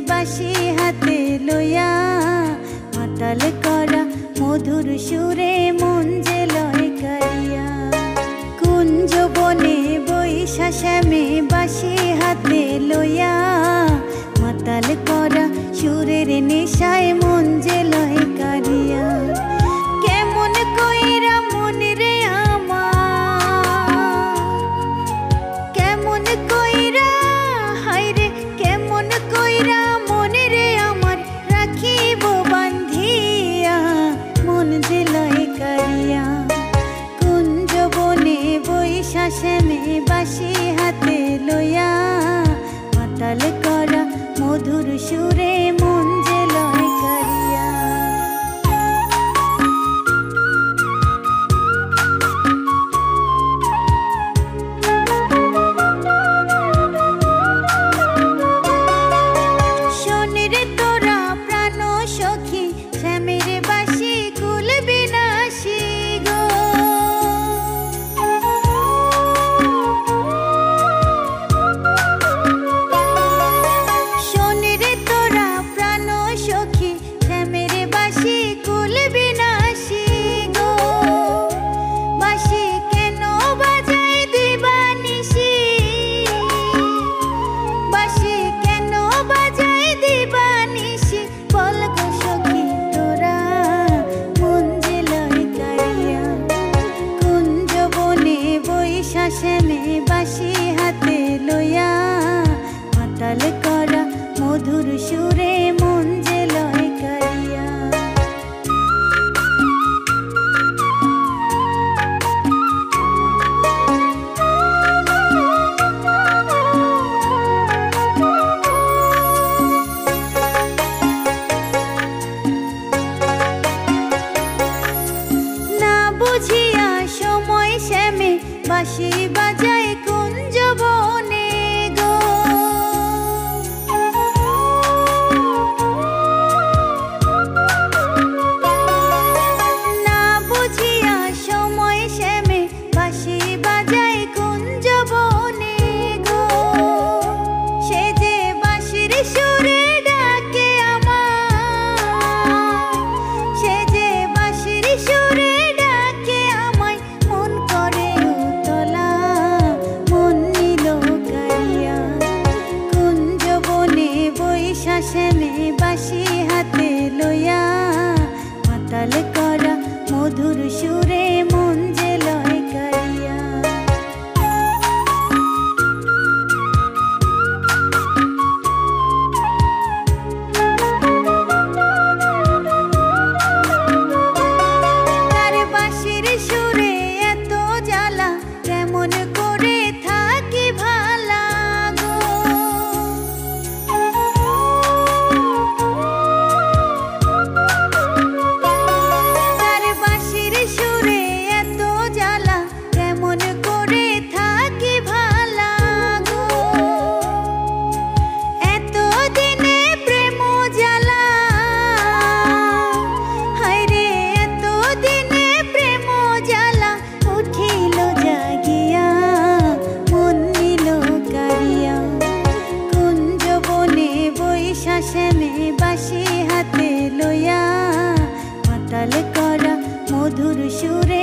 বাঁশি হাতে লইয়া মাতাল করা মধুর সুরে মন যে লয় কারিয়া। কুঞ্জ বনে বৈশা শ্যামে বাঁশি হাতে লইয়া মাতাল করা সুরের নেশায় মন যে লয় কারিয়া। কেমন কইরা মন রে আমার, কেমন কইরা হায়রে কেমন কইরা মন রে আমার রাখিব বান্ধিয়া মন যে লয় কারিয়া। কুঞ্জ বনে বৈশা শ্যামে বাঁশি হাতে লইয়া মাতাল করা মধুর সুরে মন যে লয় কারিয়া। শোন রে তোরা প্রাণ সখী শ্যামের বাঁশি কুল বিনাশী গো। শোন রে তোরা প্রাণ সখী শ্যামের বাঁশি কুল বিনাশী গো। বাঁশি কেন বাজায় দিবানিশি, বাঁশি কেন বাজায় দিবানিশি বল গো সখী তোরা মন যে লয় কারিয়া। কুঞ্জ বনে বৈশা শ্যামে বাঁশি হাতে লইয়া মাতাল করা মধুর সুরে মন যে লয় কারিয়া। না বুঝিয়া সময় শ্যামে বাঁশি বাজায় কুঞ্জ বনে গো। না বুঝিয়া সময় শ্যামে বাঁশি বাজায় কুঞ্জ বনে গো। সে যে বাঁশির সুরে ডাকে আমায়, সে যে বাঁশির সুরে ডাকে আমায় মন করে উতলা মন নিল কারিয়া। কুঞ্জ বনে বৈশা শ্যামে বাঁশি হাতে লইয়া মাতাল করা মধুর সুরে মন যে লয় কারিয়া। তার বাঁশির সুরে এত জ্বালা কেমন করে থাকি ভালা গো। তার বাঁশির সুরে এত জ্বালা কেমন করে থাকি ভালা গো। এত দিনে প্রেম জ্বালা হায়রে এত দিনে প্রেম জ্বালা উঠিল জাগিয়া মন নিল কারিয়া। কুঞ্জ বনে বৈশা শ্যামে বাঁশি হাতে লইয়া মাতাল করা মধুর সুরে